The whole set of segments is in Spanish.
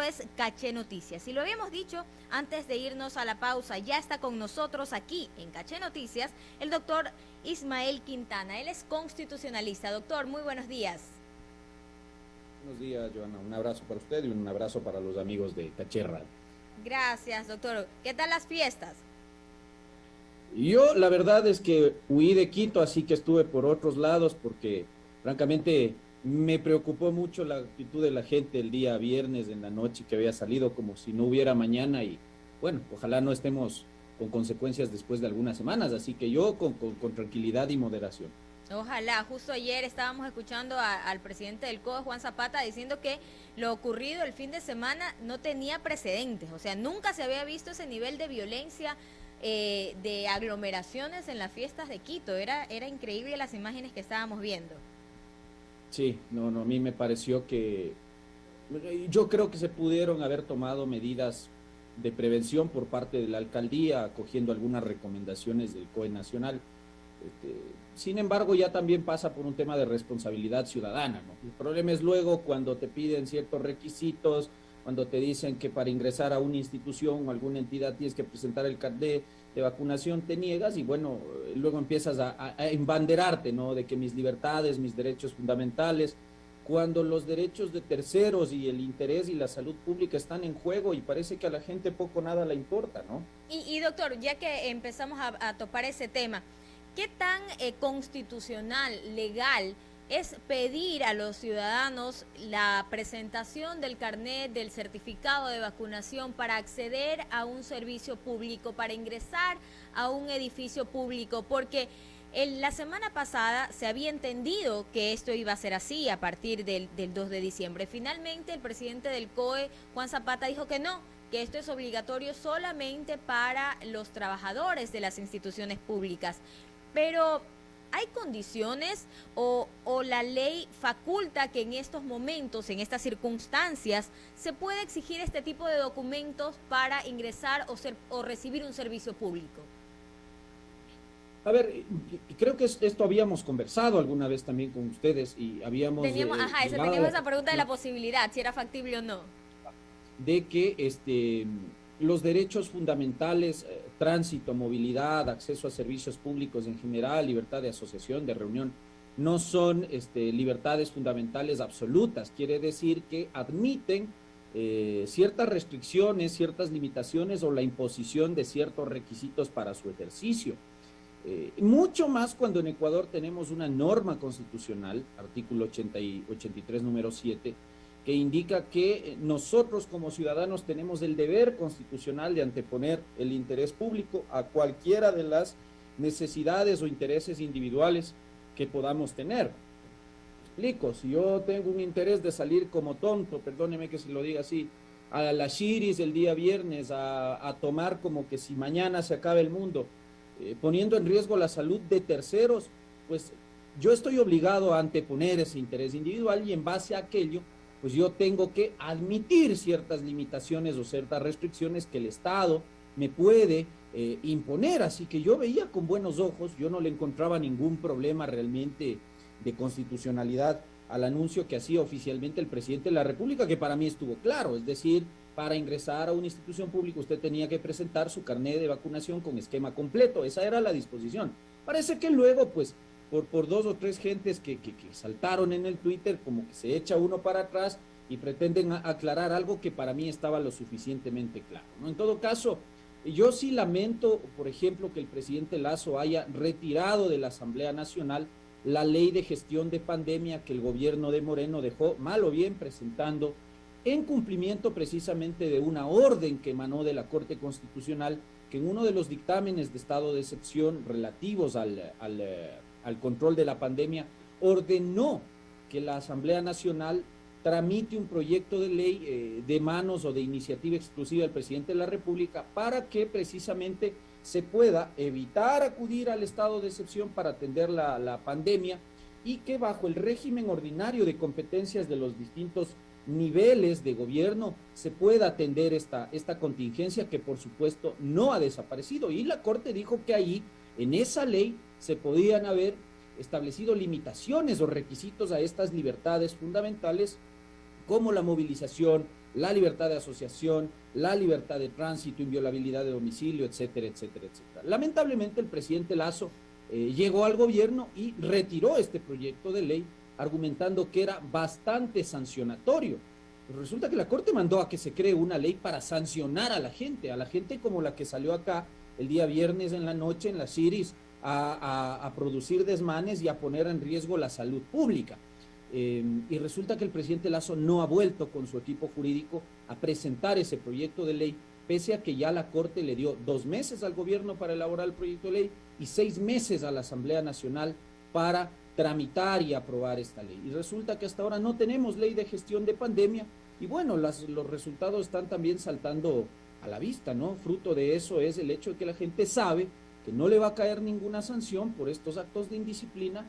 es Caché Noticias. Y lo habíamos dicho antes de irnos a la pausa, ya está con nosotros aquí en Caché Noticias el doctor Ismael Quintana. Él es constitucionalista. Doctor, muy buenos días. Buenos días, Joana. Un abrazo para usted y un abrazo para los amigos de Caché Radio. Gracias, doctor. ¿Qué tal las fiestas? Yo, la verdad es que huí de Quito, así que estuve por otros lados porque, francamente, me preocupó mucho la actitud de la gente el día viernes en la noche que había salido como si no hubiera mañana y, bueno, ojalá no estemos con consecuencias después de algunas semanas, así que yo con tranquilidad y moderación. Ojalá, justo ayer estábamos escuchando al presidente del COE, Juan Zapata, diciendo que lo ocurrido el fin de semana no tenía precedentes, o sea, nunca se había visto ese nivel de violencia, de aglomeraciones en las fiestas de Quito. Era increíble las imágenes que estábamos viendo. Sí, no, a mí me pareció que yo creo que se pudieron haber tomado medidas de prevención por parte de la alcaldía, acogiendo algunas recomendaciones del COE nacional. Sin embargo, ya también pasa por un tema de responsabilidad ciudadana, ¿no? El problema es luego cuando te piden ciertos requisitos, cuando te dicen que para ingresar a una institución o alguna entidad tienes que presentar el carnet de vacunación, te niegas y bueno, luego empiezas a embanderarte, ¿no? De que mis libertades, mis derechos fundamentales, cuando los derechos de terceros y el interés y la salud pública están en juego y parece que a la gente poco nada le importa, ¿no? Y doctor, ya que empezamos a topar ese tema, ¿qué tan constitucional, legal es pedir a los ciudadanos la presentación del carnet, del certificado de vacunación para acceder a un servicio público, para ingresar a un edificio público? Porque la semana pasada se había entendido que esto iba a ser así a partir del 2 de diciembre. Finalmente el presidente del COE, Juan Zapata, dijo que no, que esto es obligatorio solamente para los trabajadores de las instituciones públicas. Pero ¿hay condiciones o la ley faculta que en estos momentos, en estas circunstancias, se puede exigir este tipo de documentos para ingresar o recibir un servicio público? A ver, creo que esto habíamos conversado alguna vez también con ustedes y habíamos teníamos esa pregunta de la posibilidad, si era factible o no. De que los derechos fundamentales, tránsito, movilidad, acceso a servicios públicos en general, libertad de asociación, de reunión, no son libertades fundamentales absolutas. Quiere decir que admiten ciertas restricciones, ciertas limitaciones o la imposición de ciertos requisitos para su ejercicio. Mucho más cuando en Ecuador tenemos una norma constitucional, artículo 83, número 7, que indica que nosotros como ciudadanos tenemos el deber constitucional de anteponer el interés público a cualquiera de las necesidades o intereses individuales que podamos tener. Explico, si yo tengo un interés de salir como tonto, perdóneme que se lo diga así, a la Shiris el día viernes, a tomar como que si mañana se acaba el mundo, poniendo en riesgo la salud de terceros, pues yo estoy obligado a anteponer ese interés individual y en base a aquello pues yo tengo que admitir ciertas limitaciones o ciertas restricciones que el Estado me puede imponer. Así que yo veía con buenos ojos, yo no le encontraba ningún problema realmente de constitucionalidad al anuncio que hacía oficialmente el presidente de la República, que para mí estuvo claro, es decir, para ingresar a una institución pública usted tenía que presentar su carnet de vacunación con esquema completo, esa era la disposición. Parece que luego, pues, por dos o tres gentes que saltaron en el Twitter, como que se echa uno para atrás y pretenden aclarar algo que para mí estaba lo suficientemente claro, ¿no? En todo caso, yo sí lamento, por ejemplo, que el presidente Lasso haya retirado de la Asamblea Nacional la ley de gestión de pandemia que el gobierno de Moreno dejó mal o bien presentando en cumplimiento precisamente de una orden que emanó de la Corte Constitucional, que en uno de los dictámenes de estado de excepción relativos al control de la pandemia, ordenó que la Asamblea Nacional tramite un proyecto de ley de manos o de iniciativa exclusiva del presidente de la República para que precisamente se pueda evitar acudir al estado de excepción para atender la pandemia y que bajo el régimen ordinario de competencias de los distintos niveles de gobierno se pueda atender esta contingencia que por supuesto no ha desaparecido. Y la Corte dijo que ahí, en esa ley, se podían haber establecido limitaciones o requisitos a estas libertades fundamentales como la movilización, la libertad de asociación, la libertad de tránsito, inviolabilidad de domicilio, etcétera, etcétera, etcétera. Lamentablemente el presidente Lasso llegó al gobierno y retiró este proyecto de ley argumentando que era bastante sancionatorio. Pero resulta que la Corte mandó a que se cree una ley para sancionar a la gente como la que salió acá el día viernes en la noche en la Ciris a producir desmanes y a poner en riesgo la salud pública. Y resulta que el presidente Lasso no ha vuelto con su equipo jurídico a presentar ese proyecto de ley, pese a que ya la Corte le dio 2 meses al gobierno para elaborar el proyecto de ley y 6 meses a la Asamblea Nacional para tramitar y aprobar esta ley. Y resulta que hasta ahora no tenemos ley de gestión de pandemia y bueno, los resultados están también saltando a la vista, ¿no? Fruto de eso es el hecho de que la gente sabe que no le va a caer ninguna sanción por estos actos de indisciplina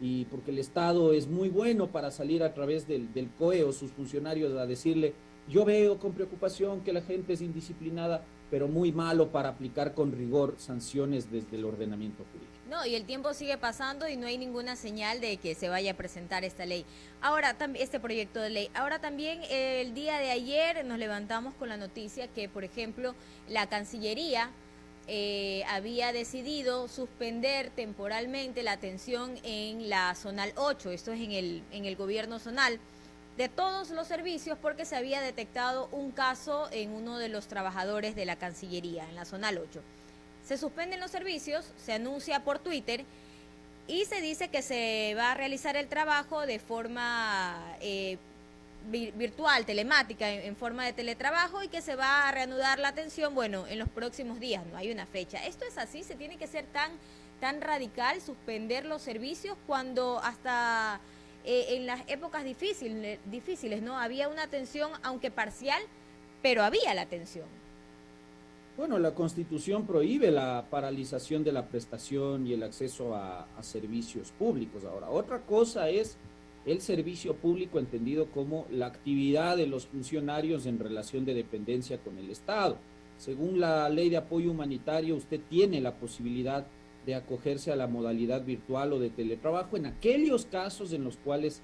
y porque el Estado es muy bueno para salir a través del COE o sus funcionarios a decirle: yo veo con preocupación que la gente es indisciplinada, pero muy malo para aplicar con rigor sanciones desde el ordenamiento jurídico. No, y el tiempo sigue pasando y no hay ninguna señal de que se vaya a presentar esta ley. Ahora, este proyecto de ley. Ahora también el día de ayer nos levantamos con la noticia que, por ejemplo, la Cancillería había decidido suspender temporalmente la atención en la Zonal 8, esto es en el gobierno zonal, de todos los servicios porque se había detectado un caso en uno de los trabajadores de la Cancillería, en la Zonal 8. Se suspenden los servicios, se anuncia por Twitter y se dice que se va a realizar el trabajo de forma virtual, telemática, en forma de teletrabajo y que se va a reanudar la atención, bueno, en los próximos días, no hay una fecha. ¿Esto es así? ¿Se tiene que ser tan radical, suspender los servicios cuando hasta en las épocas difíciles, ¿no? Había una atención, aunque parcial, pero había la atención? Bueno, la Constitución prohíbe la paralización de la prestación y el acceso a servicios públicos. Ahora, otra cosa es el servicio público entendido como la actividad de los funcionarios en relación de dependencia con el Estado. Según la Ley de Apoyo Humanitario, usted tiene la posibilidad de acogerse a la modalidad virtual o de teletrabajo en aquellos casos en los cuales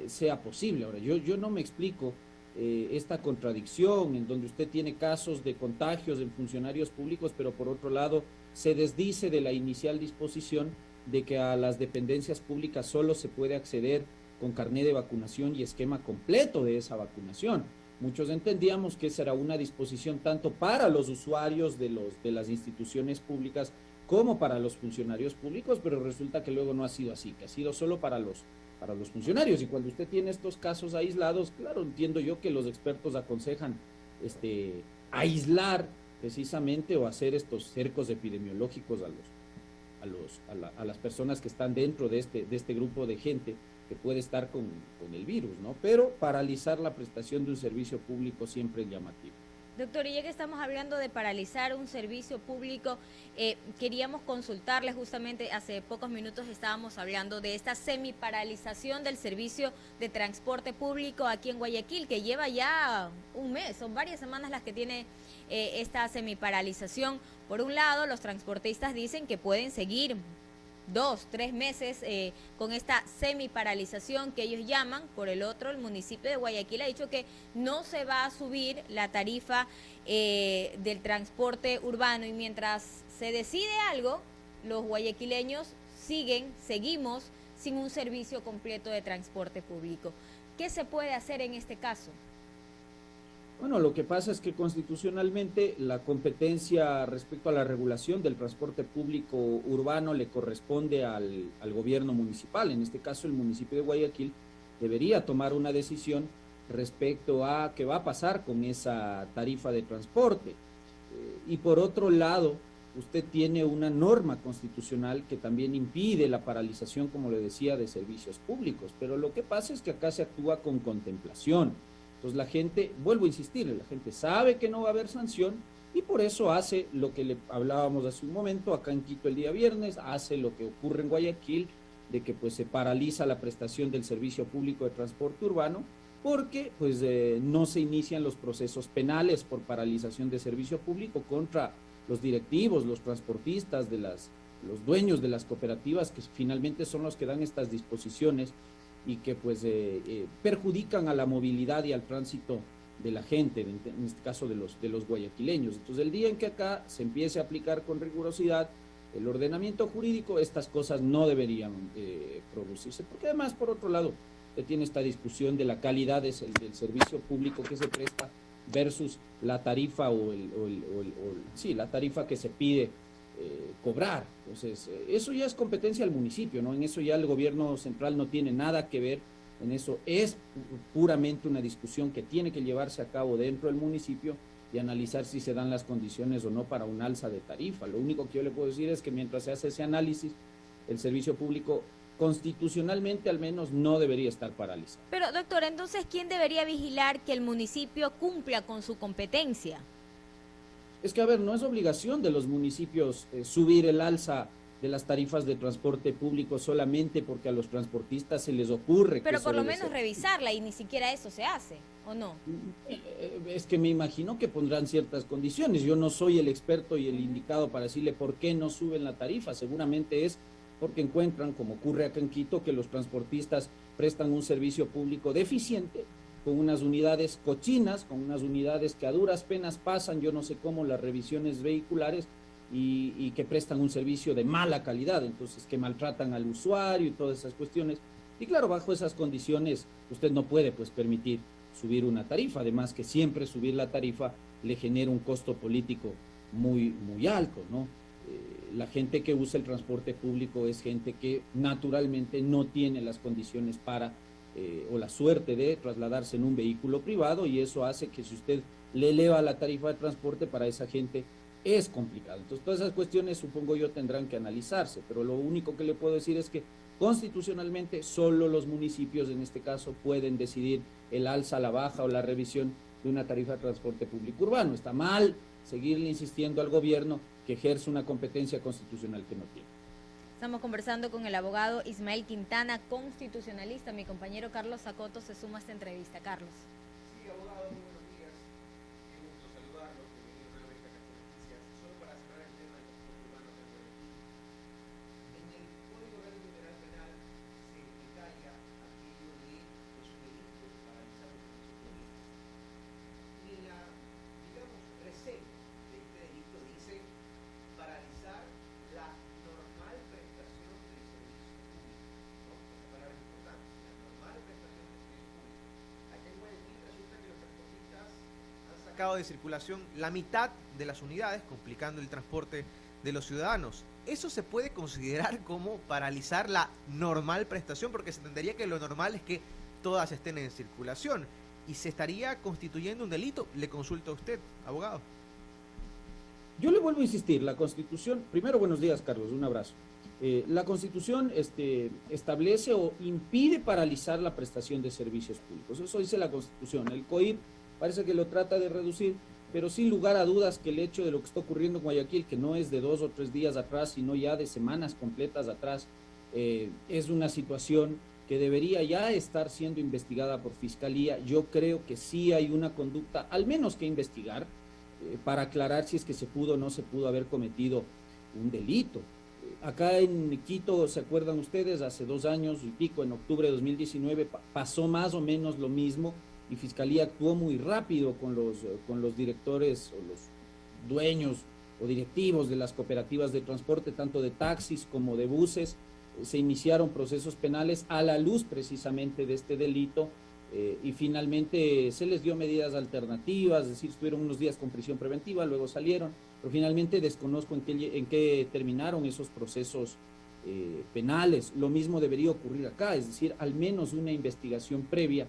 sea posible. Ahora, yo no me explico esta contradicción en donde usted tiene casos de contagios en funcionarios públicos, pero por otro lado se desdice de la inicial disposición de que a las dependencias públicas solo se puede acceder con carné de vacunación y esquema completo de esa vacunación. Muchos entendíamos que esa era una disposición tanto para los usuarios de las instituciones públicas como para los funcionarios públicos, pero resulta que luego no ha sido así, que ha sido solo para los funcionarios. Y cuando usted tiene estos casos aislados, claro, entiendo yo que los expertos aconsejan aislar precisamente o hacer estos cercos epidemiológicos a las personas que están dentro de este grupo de gente que puede estar con el virus, ¿no? Pero paralizar la prestación de un servicio público siempre es llamativo. Doctor, y ya que estamos hablando de paralizar un servicio público, queríamos consultarle justamente, hace pocos minutos estábamos hablando de esta semiparalización del servicio de transporte público aquí en Guayaquil, que lleva ya un mes, son varias semanas las que tiene esta semiparalización. Por un lado, los transportistas dicen que pueden seguir 2, 3 meses con esta semiparalización que ellos llaman. Por el otro, el municipio de Guayaquil ha dicho que no se va a subir la tarifa del transporte urbano, y mientras se decide algo, los guayaquileños seguimos sin un servicio completo de transporte público. ¿Qué se puede hacer en este caso? Bueno, lo que pasa es que constitucionalmente la competencia respecto a la regulación del transporte público urbano le corresponde al gobierno municipal. En este caso, el municipio de Guayaquil debería tomar una decisión respecto a qué va a pasar con esa tarifa de transporte. Y por otro lado, usted tiene una norma constitucional que también impide la paralización, como le decía, de servicios públicos. Pero lo que pasa es que acá se actúa con contemplación. Entonces la gente, vuelvo a insistir, la gente sabe que no va a haber sanción y por eso hace lo que le hablábamos hace un momento acá en Quito el día viernes, hace lo que ocurre en Guayaquil, de que pues se paraliza la prestación del servicio público de transporte urbano porque pues no se inician los procesos penales por paralización de servicio público contra los directivos, los transportistas, los dueños de las cooperativas, que finalmente son los que dan estas disposiciones y que pues perjudican a la movilidad y al tránsito de la gente, en este caso de los guayaquileños. Entonces, el día en que acá se empiece a aplicar con rigurosidad el ordenamiento jurídico, estas cosas no deberían producirse, porque además, por otro lado, se tiene esta discusión de la calidad del servicio público que se presta versus la tarifa sí, la tarifa que se pide cobrar. Entonces, eso ya es competencia del municipio, ¿no? En eso ya el gobierno central no tiene nada que ver, en eso es puramente una discusión que tiene que llevarse a cabo dentro del municipio y analizar si se dan las condiciones o no para un alza de tarifa. Lo único que yo le puedo decir es que mientras se hace ese análisis, el servicio público constitucionalmente al menos no debería estar paralizado. Pero, doctor, entonces, ¿quién debería vigilar que el municipio cumpla con su competencia? Es que, a ver, no es obligación de los municipios subir el alza de las tarifas de transporte público solamente porque a los transportistas se les ocurre. Pero por lo menos revisarla, y ni siquiera eso se hace, ¿o no? Es que me imagino que pondrán ciertas condiciones. Yo no soy el experto y el indicado para decirle por qué no suben la tarifa. Seguramente es porque encuentran, como ocurre acá en Quito, que los transportistas prestan un servicio público deficiente, con unas unidades cochinas, con unas unidades que a duras penas pasan, yo no sé cómo, las revisiones vehiculares, y que prestan un servicio de mala calidad, entonces que maltratan al usuario y todas esas cuestiones. Y claro, bajo esas condiciones usted no puede pues permitir subir una tarifa, además que siempre subir la tarifa le genera un costo político muy, muy alto, ¿no? La gente que usa el transporte público es gente que naturalmente no tiene las condiciones para o la suerte de trasladarse en un vehículo privado, y eso hace que si usted le eleva la tarifa de transporte, para esa gente es complicado. Entonces, todas esas cuestiones, supongo yo, tendrán que analizarse, pero lo único que le puedo decir es que constitucionalmente solo los municipios, en este caso, pueden decidir el alza, la baja o la revisión de una tarifa de transporte público urbano. Está mal seguirle insistiendo al gobierno que ejerce una competencia constitucional que no tiene. Estamos conversando con el abogado Ismael Quintana, constitucionalista. Mi compañero Carlos Zacoto se suma a esta entrevista. Carlos. Sí, abogado, muy buenos días. Qué gusto saludarlo. Bienvenido nuevamente a Café Noticias. Solo para cerrar el tema del transporte urbano de Guayaquil. En el Código Orgánico Integral Penal se detalla aquello de los delitos paralizados de servicios públicos. Y en la, digamos, reseña de este delito dice paralizar la normal prestación del servicio público, ¿no? Esa palabra es importante, la normal prestación del servicio público. Acá en Guayaquil resulta que los transportistas han sacado de circulación la mitad de las unidades, complicando el transporte de los ciudadanos. ¿Eso se puede considerar como paralizar la normal prestación? Porque se entendería que lo normal es que todas estén en circulación y se estaría constituyendo un delito. Le consulto a usted, abogado. Yo le vuelvo a insistir, la Constitución, primero buenos días Carlos, un abrazo. La Constitución establece o impide paralizar la prestación de servicios públicos, eso dice la Constitución. El COIP parece que lo trata de reducir, pero sin lugar a dudas que el hecho de lo que está ocurriendo en Guayaquil, que no es de 2 o 3 días atrás, sino ya de semanas completas atrás, es una situación que debería ya estar siendo investigada por Fiscalía. Yo creo que sí hay una conducta, al menos que investigar, para aclarar si es que se pudo o no se pudo haber cometido un delito. Acá en Quito, ¿se acuerdan ustedes? Hace 2 años y pico, en octubre de 2019, pasó más o menos lo mismo, y Fiscalía actuó muy rápido con los directores o los dueños o directivos de las cooperativas de transporte, tanto de taxis como de buses. Se iniciaron procesos penales a la luz precisamente de este delito, y finalmente se les dio medidas alternativas, es decir, estuvieron unos días con prisión preventiva, luego salieron, pero finalmente desconozco en qué terminaron esos procesos penales. Lo mismo debería ocurrir acá, es decir, al menos una investigación previa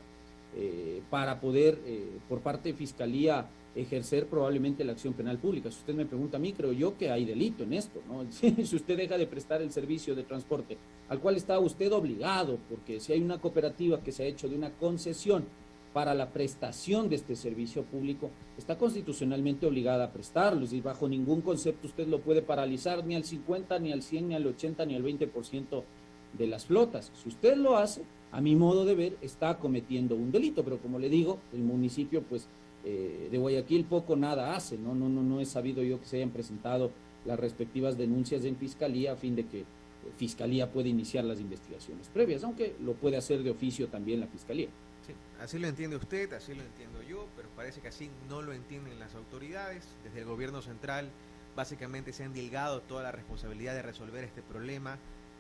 para poder, por parte de Fiscalía, ejercer probablemente la acción penal pública. Si usted me pregunta a mí, creo yo que hay delito en esto, ¿no? Si usted deja de prestar el servicio de transporte al cual está usted obligado, porque si hay una cooperativa que se ha hecho de una concesión para la prestación de este servicio público, está constitucionalmente obligada a prestarlo, y bajo ningún concepto usted lo puede paralizar ni al 50, ni al 100, ni al 80, ni al 20% de las flotas. Si usted lo hace, a mi modo de ver, está cometiendo un delito, pero como le digo, el municipio pues de Guayaquil poco nada hace, no he sabido yo que se hayan presentado las respectivas denuncias en Fiscalía a fin de que Fiscalía puede iniciar las investigaciones previas, aunque lo puede hacer de oficio también la Fiscalía. Sí, así lo entiende usted, así lo entiendo yo, pero parece que así no lo entienden las autoridades. Desde el gobierno central básicamente se han delegado toda la responsabilidad de resolver este problema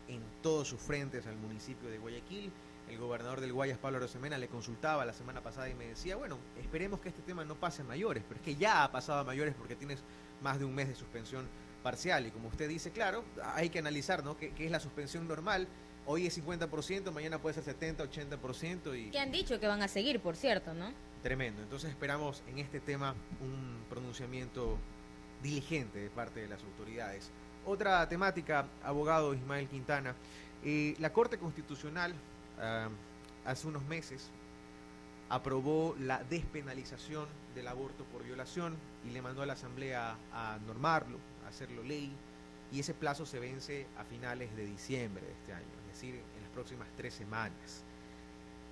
en todos sus frentes al municipio de Guayaquil. El gobernador del Guayas, Pablo Arosemena, le consultaba la semana pasada y me decía, bueno, esperemos que este tema no pase a mayores, pero es que ya ha pasado a mayores porque tienes más de un mes de suspensión parcial. Y como usted dice, claro, hay que analizar, ¿no?, qué es la suspensión normal. Hoy es 50%, mañana puede ser 70, 80% y... Que han dicho que van a seguir, por cierto, ¿no? Tremendo. Entonces esperamos en este tema un pronunciamiento diligente de parte de las autoridades. Otra temática, abogado Ismael Quintana. La Corte Constitucional hace unos meses aprobó la despenalización del aborto por violación y le mandó a la Asamblea a normarlo, a hacerlo ley, y ese plazo se vence a finales de diciembre de este año, es decir, en las próximas 3 semanas.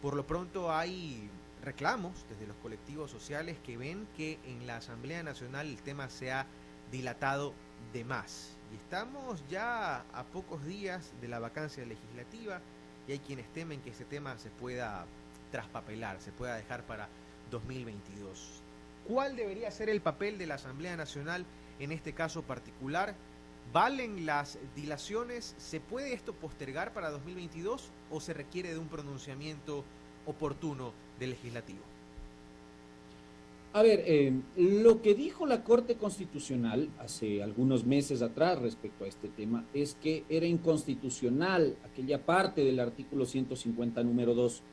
Por lo pronto hay reclamos desde los colectivos sociales que ven que en la Asamblea Nacional el tema se ha dilatado de más. Y estamos ya a pocos días de la vacancia legislativa y hay quienes temen que este tema se pueda traspapelar, se pueda dejar para 2022. ¿Cuál debería ser el papel de la Asamblea Nacional en este caso particular? ¿Valen las dilaciones? ¿Se puede esto postergar para 2022 o se requiere de un pronunciamiento oportuno del legislativo? A ver, lo que dijo la Corte Constitucional hace algunos meses atrás respecto a este tema es que era inconstitucional aquella parte del artículo 150, número 2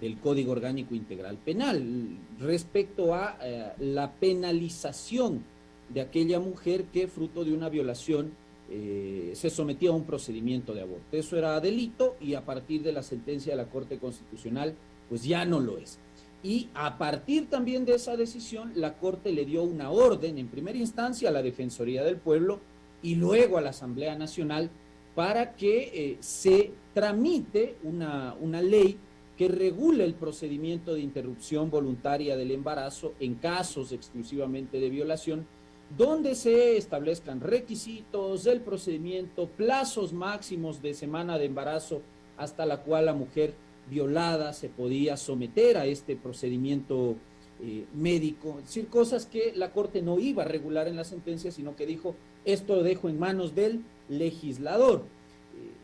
del Código Orgánico Integral Penal respecto a la penalización de aquella mujer que fruto de una violación se sometía a un procedimiento de aborto. Eso era delito y a partir de la sentencia de la Corte Constitucional pues ya no lo es. Y a partir también de esa decisión, la Corte le dio una orden, en primera instancia a la Defensoría del Pueblo y luego a la Asamblea Nacional, para que se tramite una ley que regule el procedimiento de interrupción voluntaria del embarazo en casos exclusivamente de violación, donde se establezcan requisitos del procedimiento, plazos máximos de semana de embarazo hasta la cual la mujer violada se podía someter a este procedimiento médico, es decir, cosas que la Corte no iba a regular en la sentencia, sino que dijo, esto lo dejo en manos del legislador.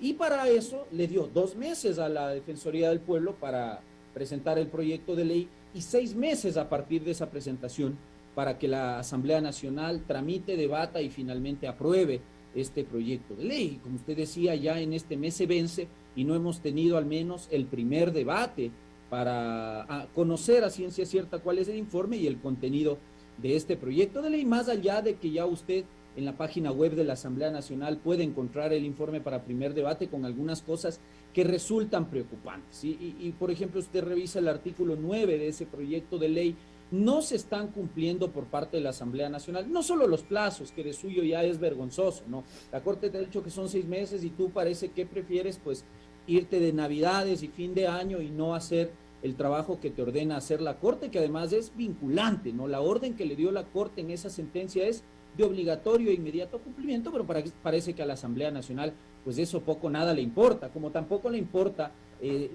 Y para eso le dio 2 meses a la Defensoría del Pueblo para presentar el proyecto de ley y 6 meses a partir de esa presentación para que la Asamblea Nacional tramite, debata y finalmente apruebe este proyecto de ley. Como usted decía, ya en este mes se vence y no hemos tenido al menos el primer debate para conocer a ciencia cierta cuál es el informe y el contenido de este proyecto de ley, más allá de que ya usted en la página web de la Asamblea Nacional puede encontrar el informe para primer debate con algunas cosas que resultan preocupantes. Y por ejemplo, usted revisa el artículo 9 de ese proyecto de ley, no se están cumpliendo por parte de la Asamblea Nacional, no solo los plazos, que de suyo ya es vergonzoso, ¿no? La Corte te ha dicho que son 6 meses y tú parece que prefieres pues irte de Navidades y fin de año y no hacer el trabajo que te ordena hacer la Corte, que además es vinculante, ¿no? La orden que le dio la Corte en esa sentencia es de obligatorio e inmediato cumplimiento, pero parece que a la Asamblea Nacional pues eso poco nada le importa, como tampoco le importa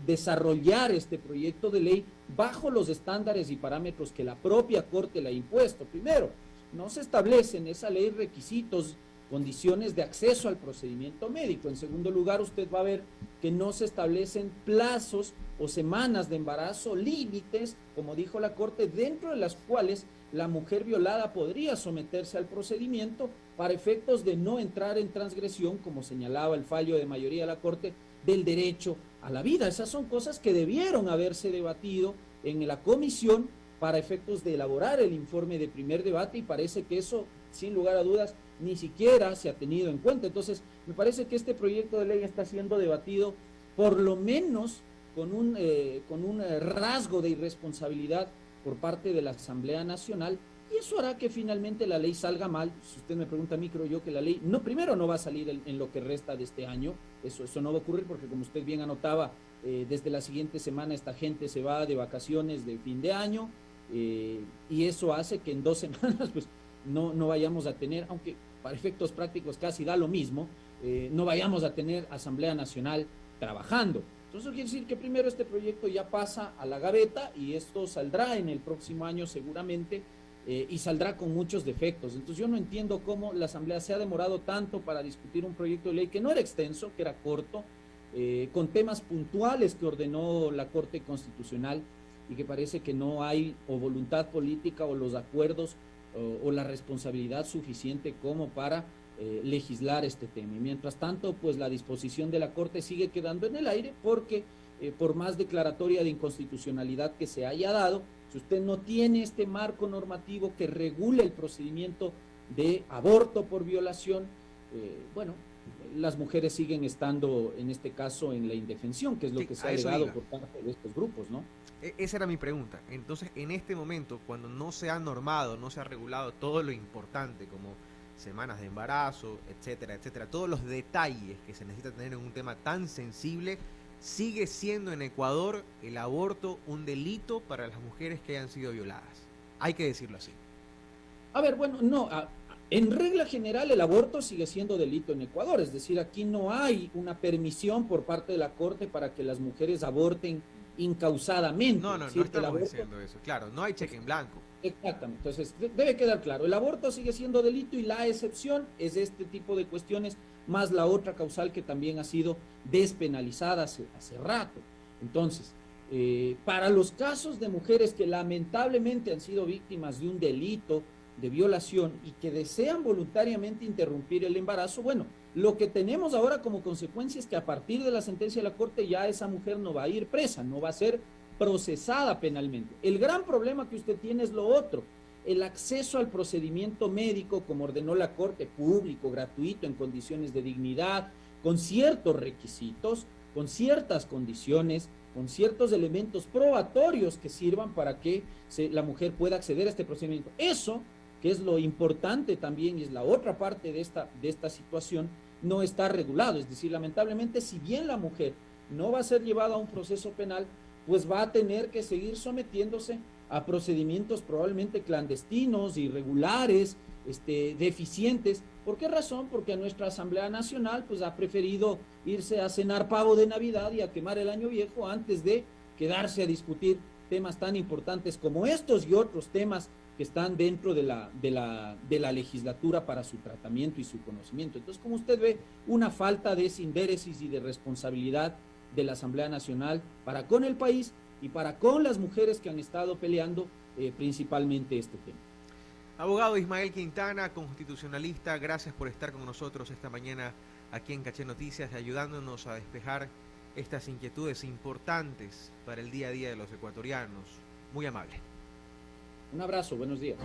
desarrollar este proyecto de ley bajo los estándares y parámetros que la propia Corte le ha impuesto. Primero, no se establecen en esa ley requisitos, condiciones de acceso al procedimiento médico. En segundo lugar, usted va a ver que no se establecen plazos o semanas de embarazo, límites, como dijo la Corte, dentro de las cuales la mujer violada podría someterse al procedimiento para efectos de no entrar en transgresión, como señalaba el fallo de mayoría de la Corte, del derecho a la vida. Esas son cosas que debieron haberse debatido en la comisión para efectos de elaborar el informe de primer debate y parece que eso, sin lugar a dudas, ni siquiera se ha tenido en cuenta. Entonces, me parece que este proyecto de ley está siendo debatido por lo menos con un rasgo de irresponsabilidad por parte de la Asamblea Nacional, y eso hará que finalmente la ley salga mal. Si usted me pregunta a mí, creo yo que la ley primero no va a salir en lo que resta de este año, eso no va a ocurrir porque, como usted bien anotaba, desde la siguiente semana esta gente se va de vacaciones de fin de año, y eso hace que en 2 semanas pues no vayamos a tener, aunque para efectos prácticos casi da lo mismo, no vayamos a tener Asamblea Nacional trabajando. Entonces, quiere decir que primero este proyecto ya pasa a la gaveta y esto saldrá en el próximo año seguramente y saldrá con muchos defectos. Entonces, yo no entiendo cómo la Asamblea se ha demorado tanto para discutir un proyecto de ley que no era extenso, que era corto, con temas puntuales que ordenó la Corte Constitucional y que parece que no hay o voluntad política o los acuerdos o la responsabilidad suficiente como para legislar este tema. Y mientras tanto, pues la disposición de la Corte sigue quedando en el aire porque por más declaratoria de inconstitucionalidad que se haya dado, si usted no tiene este marco normativo que regule el procedimiento de aborto por violación, bueno, las mujeres siguen estando, en este caso, en la indefensión, que es lo que se ha alegado por parte de estos grupos, ¿no? Esa era mi pregunta. Entonces, en este momento, cuando no se ha normado, no se ha regulado todo lo importante, como semanas de embarazo, etcétera, etcétera, todos los detalles que se necesita tener en un tema tan sensible, sigue siendo en Ecuador el aborto un delito para las mujeres que hayan sido violadas. Hay que decirlo así. A ver, bueno, no, en regla general el aborto sigue siendo delito en Ecuador, es decir, aquí no hay una permisión por parte de la Corte para que las mujeres aborten incausadamente. No estamos diciendo eso, claro, no hay cheque en blanco. Exactamente, entonces debe quedar claro, el aborto sigue siendo delito y la excepción es este tipo de cuestiones, más la otra causal que también ha sido despenalizada hace rato. Entonces, para los casos de mujeres que lamentablemente han sido víctimas de un delito de violación y que desean voluntariamente interrumpir el embarazo, bueno, lo que tenemos ahora como consecuencia es que a partir de la sentencia de la Corte ya esa mujer no va a ir presa, no va a ser procesada penalmente. El gran problema que usted tiene es lo otro, el acceso al procedimiento médico como ordenó la Corte, público, gratuito, en condiciones de dignidad, con ciertos requisitos, con ciertas condiciones, con ciertos elementos probatorios que sirvan para que la mujer pueda acceder a este procedimiento. Eso, que es lo importante también y es la otra parte de esta situación, no está regulado. Es decir, lamentablemente, si bien la mujer no va a ser llevada a un proceso penal, pues va a tener que seguir sometiéndose a procedimientos probablemente clandestinos, irregulares, deficientes. ¿Por qué razón? Porque nuestra Asamblea Nacional pues ha preferido irse a cenar pavo de Navidad y a quemar el año viejo antes de quedarse a discutir temas tan importantes como estos y otros temas que están dentro de la legislatura para su tratamiento y su conocimiento. Entonces, como usted ve, una falta de sindéresis y de responsabilidad de la Asamblea Nacional para con el país y para con las mujeres que han estado peleando principalmente este tema. Abogado Ismael Quintana, constitucionalista, gracias por estar con nosotros esta mañana aquí en Caché Noticias, ayudándonos a despejar estas inquietudes importantes para el día a día de los ecuatorianos. Muy amable. Un abrazo, buenos días.